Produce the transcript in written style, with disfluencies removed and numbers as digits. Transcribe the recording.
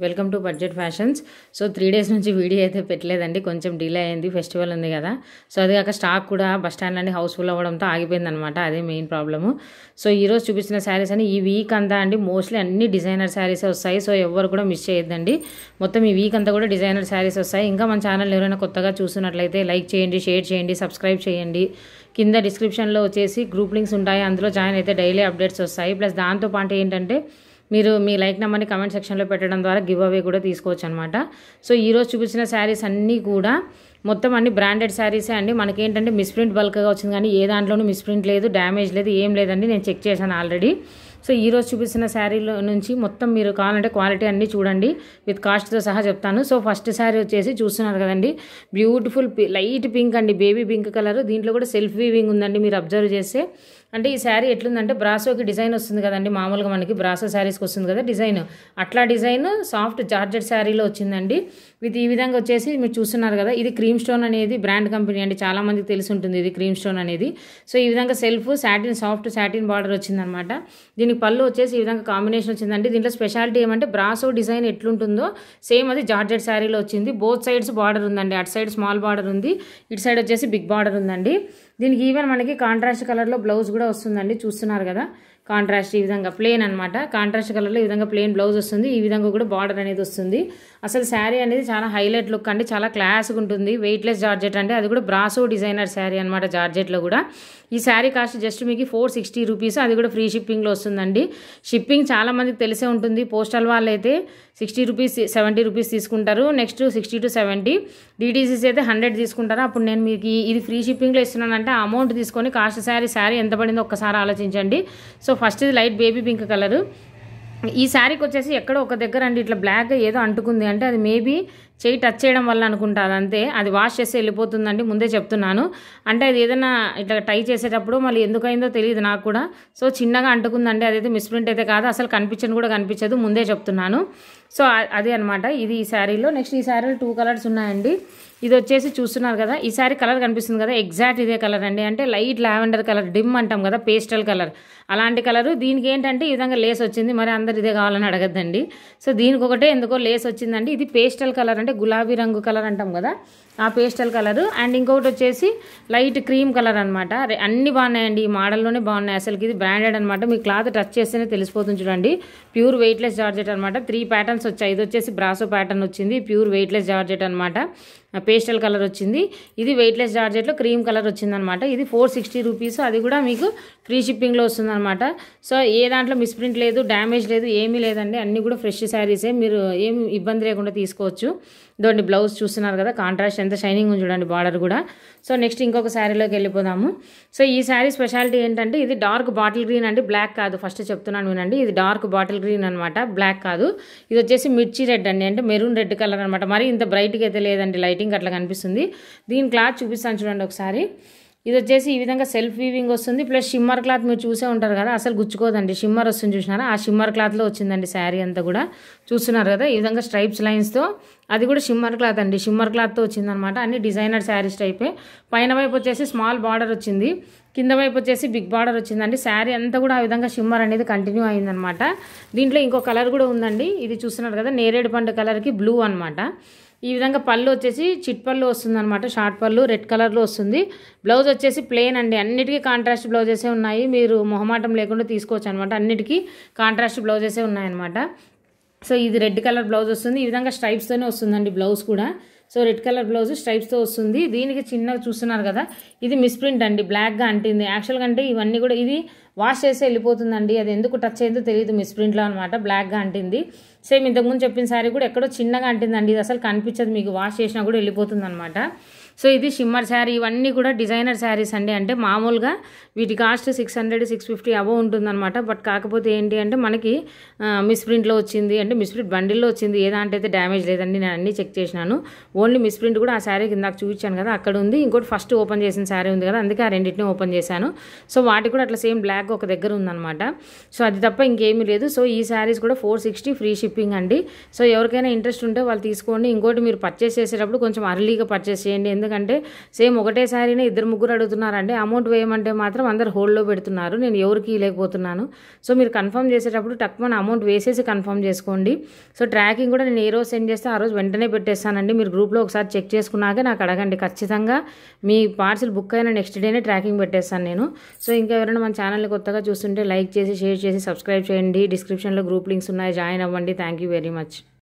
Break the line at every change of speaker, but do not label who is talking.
Welcome to budget fashions. So 3 days నుంచి video అయితే పెట్టలేదండి, కొంచెం డిలే అయింది, ఫెస్టివల్ ఉంది కదా. సో అది కాక స్టాక్ కూడా బస్ స్టాండ్లన్నీ హౌస్ఫుల్ అవ్వడంతో ఆగిపోయింది అనమాట, అదే మెయిన్ ప్రాబ్లము. సో ఈరోజు చూపించిన శారీస్ అని ఈ వీక్ అంతా అండి మోస్ట్లీ అన్ని డిజైనర్ శారీసే వస్తాయి. సో ఎవరు కూడా మిస్ చేయొద్దండి, మొత్తం ఈ వీక్ అంతా కూడా డిజైనర్ శారీస్ వస్తాయి. ఇంకా మన ఛానల్ ఎవరైనా కొత్తగా చూస్తున్నట్లయితే లైక్ చేయండి, షేర్ చేయండి, సబ్స్క్రైబ్ చేయండి. కింద డిస్క్రిప్షన్లో వచ్చేసి గ్రూప్ లింక్స్ ఉంటాయి, అందులో జాయిన్ అయితే డైలీ అప్డేట్స్ వస్తాయి. ప్లస్ దాంతోపాటు ఏంటంటే మీరు మీ లైక్ నెంబర్ని కమెంట్ సెక్షన్లో పెట్టడం ద్వారా గివ్ అవే కూడా తీసుకోవచ్చు అనమాట. సో ఈరోజు చూపించిన శారీస్ అన్నీ కూడా మొత్తం అన్ని బ్రాండెడ్ శారీసే అండి. మనకేంటంటే మిస్ప్రింట్ బల్క్గా వచ్చింది, కానీ ఏ దాంట్లోనూ మిస్ప్రింట్ లేదు, డ్యామేజ్ లేదు, ఏం లేదండి. నేను చెక్ చేశాను ఆల్రెడీ. సో ఈరోజు చూపిస్తున్న శారీలో నుంచి మొత్తం మీరు కావాలంటే క్వాలిటీ అన్నీ చూడండి, విత్ కాస్ట్తో సహా చెప్తాను. సో ఫస్ట్ శారీ వచ్చేసి చూస్తున్నారు కదండి, బ్యూటిఫుల్ లైట్ పింక్ అండి, బేబీ పింక్ కలర్. దీంట్లో కూడా సెల్ఫ్ వీవింగ్ ఉందండి, మీరు అబ్జర్వ్ చేస్తే. అంటే ఈ శారీ ఎట్లుందంటే బ్రాసోకి డిజైన్ వస్తుంది కదండి, మామూలుగా మనకి బ్రాసో శారీస్కి వస్తుంది కదా డిజైన్, అట్లా డిజైన్ సాఫ్ట్ జార్జెట్ శారీలో వచ్చిందండి. విత్ ఈ విధంగా వచ్చేసి మీరు చూస్తున్నారు కదా, ఇది క్రీమ్ స్టోన్ అనేది బ్రాండ్ కంపెనీ అండి, చాలా మందికి తెలిసి ఉంటుంది ఇది క్రీమ్ స్టోన్ అనేది. సో ఈ విధంగా self satin, soft satin border వచ్చిందనమాట. దీనికి పళ్ళు వచ్చేసి ఈ విధంగా కాంబినేషన్ వచ్చిందండి. దీంట్లో స్పెషాలిటీ ఏమంటే బ్రాసో డిజైన్ ఎట్లుంటుందో సేమ్ అది జార్జెట్ శారీలో వచ్చింది. బోత్ సైడ్స్ బార్డర్ ఉందండి, అటు సైడ్ స్మాల్ బార్డర్ ఉంది, ఇటు సైడ్ వచ్చేసి బిగ్ బార్డర్ ఉందండి. దీనికి ఈవెన్ మనకి కాంట్రాస్ట్ కలర్లో బ్లౌజ్ కూడా వస్తుందండి, చూస్తున్నారు కదా. కాంట్రాస్ట్ ఈ విధంగా ప్లెయిన్ అనమాట, కాంట్రాస్ట్ కలర్లో ఈ విధంగా ప్లెయిన్ బ్లౌజ్ వస్తుంది, ఈ విధంగా కూడా బార్డర్ అనేది వస్తుంది. అసలు శారీ అనేది చాలా హైలైట్ లుక్ అండి, చాలా క్లాస్గా ఉంటుంది. వెయిట్లెస్ జార్జెట్ అంటే అది కూడా బ్రాసో డిజైనర్ శారీ అనమాట, జార్జెట్లో కూడా. ఈ శారీ కాస్ట్ జస్ట్ మీకు 460 రూపీస్, అది కూడా ఫ్రీ షిప్పింగ్లో వస్తుందండి. షిప్పింగ్ చాలా మందికి తెలిసే ఉంటుంది, పోస్టల్ వాళ్ళు అయితే 60 రూపీస్ 70 రూపీస్ తీసుకుంటారు, నెక్స్ట్ 60 to 70. డిటీసీస్ అయితే 100 తీసుకుంటారు. అప్పుడు నేను మీకు ఇది ఫ్రీ షిప్పింగ్లో ఇస్తున్నానంటే ఆ అమౌంట్ తీసుకొని కాస్ట్ శారీ ఎంత పడిందో ఒక్కసారి ఆలోచించండి. సో ఫస్ట్ ఇది లైట్ బేబీ పింక్ కలరు. ఈ శారీకి వచ్చేసి ఎక్కడో ఒక దగ్గర అండి ఇట్లా బ్లాక్ ఏదో అంటుకుంది, అంటే అది మేబీ చేయి టచ్ చేయడం వల్ల అనుకుంటా, అదంతే. అది వాష్ చేస్తే వెళ్ళిపోతుందండి, ముందే చెప్తున్నాను. అంటే అది ఏదైనా ఇట్లా టై చేసేటప్పుడు మళ్ళీ ఎందుకైందో తెలియదు నాకు కూడా. సో చిన్నగా అంటుకుందండి, అదైతే మిస్ప్రింట్ అయితే కాదు, అసలు కనిపించను కూడా కనిపించదు, ముందే చెప్తున్నాను. సో అదే అనమాట ఇది ఈ శారీలో. నెక్స్ట్ ఈ శారీలో 2 కలర్స్ ఉన్నాయండి. ఇది వచ్చేసి చూస్తున్నారు కదా, ఈ శారీ కలర్ కనిపిస్తుంది కదా, ఎగ్జాక్ట్ ఇదే కలర్ అండి. అంటే లైట్ లావెండర్ కలర్, డిమ్ అంటాం కదా, పేస్టల్ కలర్, అలాంటి కలరు. దీనికి ఏంటంటే ఈ విధంగా లేస్ వచ్చింది, మరి అందరు ఇదే కావాలని అడగద్దండి. సో దీనికి ఒకటే ఎందుకో లేస్ వచ్చిందండి. ఇది పేస్టల్ కలర్, అంటే గులాబీ రంగు కలర్ అంటాం కదా, ఆ పేస్టల్ కలరు. అండ్ ఇంకొకటి వచ్చేసి లైట్ క్రీమ్ కలర్ అనమాట. అన్ని బాగున్నాయండి, ఈ మోడల్లోనే బాగున్నాయి. అసలుకి ఇది బ్రాండెడ్ అనమాట, మీ క్లాత్ టచ్ చేస్తేనే తెలిసిపోతుంది చూడండి. ప్యూర్ వెయిట్లెస్ జార్జెట్ అనమాట. 3 ప్యాటర్న్స్ వచ్చాయి. ఇది వచ్చేసి బ్రాసో ప్యాటర్న్ వచ్చింది, ప్యూర్ వెయిట్లెస్ జార్జెట్ అనమాట, పేస్టల్ కలర్ వచ్చింది. ఇది వెయిట్లెస్ జార్జెట్లో క్రీమ్ కలర్ వచ్చిందనమాట. ఇది 460 రూపీస్, అది కూడా మీకు ఫ్రీ షిప్పింగ్లో వస్తుందన్నమాట. సో ఏ దాంట్లో మిస్ప్రింట్ లేదు, డ్యామేజ్ లేదు, ఏమీ లేదండి, అన్నీ కూడా ఫ్రెష్ శారీసే, మీరు ఏం ఇబ్బంది లేకుండా తీసుకోవచ్చు. ఇదండి బ్లౌజ్ చూస్తున్నారు కదా, కాంట్రాస్ట్ ఎంత షైనింగ్ ఉంది చూడండి, బార్డర్ కూడా. సో నెక్స్ట్ ఇంకొక శారీలోకి వెళ్ళిపోదాము. సో ఈ శారీ స్పెషాలిటీ ఏంటంటే ఇది డార్క్ బాటిల్ గ్రీన్ అండి, బ్లాక్ కాదు, ఫస్ట్ చెప్తున్నాను వినండి. ఇది డార్క్ బాటిల్ గ్రీన్ అనమాట, బ్లాక్ కాదు. ఇది వచ్చేసి మిర్చి రెడ్ అండి, అంటే మెరూన్ రెడ్ కలర్ అనమాట. మరి ఇంత బ్రైట్గా అయితే లేదండి, లైటింగ్ అట్లా కనిపిస్తుంది. దీని క్లాత్ చూపిస్తాను చూడండి ఒకసారి. ఇది వచ్చేసి ఈ విధంగా సెల్ఫ్ వీవింగ్ వస్తుంది, ప్లస్ షిమ్మర్ క్లాత్ మీరు చూసే ఉంటారు కదా, అసలు గుచ్చుకోదండి, షిమ్మర్ వస్తుంది చూసినారా, ఆ షిమ్మర్ క్లాత్లో వచ్చిందండి శారీ అంతా కూడా. చూస్తున్నారు కదా ఈ విధంగా స్ట్రైప్స్ లైన్స్తో, అది కూడా షిమ్మర్ క్లాత్ అండి, షిమ్మర్ క్లాత్తో వచ్చిందనమాట. అన్ని డిజైనర్ శారీస్ టైపే. పైన వైపు వచ్చేసి స్మాల్ బార్డర్ వచ్చింది, కింద వైపు వచ్చేసి బిగ్ బార్డర్ వచ్చిందండి. శారీ అంతా కూడా ఆ విధంగా షిమ్మర్ అనేది కంటిన్యూ అయిందనమాట. దీంట్లో ఇంకో కలర్ కూడా ఉందండి, ఇది చూస్తున్నారు కదా, నేరేడు పండు కలర్కి బ్లూ అనమాట. ఈ విధంగా పళ్ళు వచ్చేసి చిట్ పళ్ళు వస్తుంది అనమాట, షార్ట్ పళ్ళు రెడ్ కలర్లో వస్తుంది. బ్లౌజ్ వచ్చేసి ప్లెయిన్ అండి, అన్నిటికీ కాంట్రాస్ట్ బ్లౌజెసే ఉన్నాయి, మీరు మొహమాటం లేకుండా తీసుకోవచ్చు అనమాట. అన్నిటికీ కాంట్రాస్ట్ బ్లౌజెసే ఉన్నాయన్నమాట. సో ఇది రెడ్ కలర్ బ్లౌజ్ వస్తుంది, ఈ విధంగా స్ట్రైప్స్తోనే వస్తుందండి బ్లౌజ్ కూడా. సో రెడ్ కలర్ బ్లౌజ్ స్ట్రైప్స్తో వస్తుంది. దీనికి చిన్నగా చూస్తున్నారు కదా, ఇది మిస్ప్రింట్ అండి, బ్లాక్గా అంటింది. యాక్చువల్గా అంటే ఇవన్నీ కూడా ఇది వాష్ చేస్తే వెళ్ళిపోతుందండి, అది ఎందుకు టచ్ అయిందో తెలియదు, మిస్ప్రింట్లో అనమాట, బ్లాక్గా అంటింది. సేమ్ ఇంతకుముందు చెప్పిన శారీ కూడా ఎక్కడో చిన్నగా అంటిందండి, ఇది అసలు కనిపించదు మీకు, వాష్ చేసినా కూడా వెళ్ళిపోతుంది అనమాట. సో ఇది షిమ్మర్ శారీ, ఇవన్నీ కూడా డిజైనర్ శారీస్ అండి. అంటే మామూలుగా వీటి కాస్ట్ 600 650 అబవ్ ఉంటుందన్నమాట. బట్ కాకపోతే ఏంటి అంటే మనకి మిస్ప్రింట్లో వచ్చింది, అంటే మిస్ప్రింట్ బండిల్లో వచ్చింది, ఏ దాంట్లో అయితే డ్యామేజ్ లేదండి, నేను అన్నీ చెక్ చేసినాను. ఓన్లీ మిస్ప్రింట్ కూడా ఆ శారీ కింద చూపించాను కదా, అక్కడ ఉంది. ఇంకోటి ఫస్ట్ ఓపెన్ చేసిన శారీ ఉంది కదా, అందుకే ఆ రెండింటిని ఓపెన్ చేశాను. సో వాటి కూడా అట్లా సేమ్ బ్లాక్ ఒక దగ్గర ఉందన్నమాట. సో అది తప్ప ఇంకేమీ లేదు. సో ఈ శారీస్ కూడా 460 ఫ్రీ షిప్పింగ్ అండి. సో ఎవరికైనా ఇంట్రెస్ట్ ఉంటే వాళ్ళు తీసుకోండి. ఇంకోటి మీరు పర్చేస్ చేసేటప్పుడు కొంచెం అర్లీగా పర్చేస్ చేయండి, ఎందుకంటే సేమ్ ఒకటే శారీనే ఇద్దరు ముగ్గురు అడుగుతున్నారండి. అమౌంట్ వేయమంటే మాత్రం అందరు హోల్డ్లో పెడుతున్నారు, నేను ఎవరికి ఇవ్వలేకపోతున్నాను. సో మీరు కన్ఫర్మ్ చేసేటప్పుడు టక్మన్ అమౌంట్ వేసేసి కన్ఫర్మ్ చేసుకోండి. సో ట్రాకింగ్ కూడా నేను ఏ రోజు సెండ్ చేస్తే ఆ రోజు వెంటనే పెట్టేస్తానండి. మీరు గ్రూప్లో ఒకసారి చెక్ చేసుకున్నాక నాకు అడగండి, ఖచ్చితంగా మీ పార్సిల్ బుక్ అయిన నెక్స్ట్ డేనే ట్రాకింగ్ పెట్టేస్తాను నేను. సో ఇంకా ఎవరైనా మన ఛానల్ని కొత్తగా చూస్తుంటే లైక్ చేసి, షేర్ చేసి, సబ్స్క్రైబ్ చేయండి. డిస్క్రిప్షన్లో గ్రూప్ లింక్స్ ఉన్నాయి, జాయిన్ అవ్వండి. Thank you very much.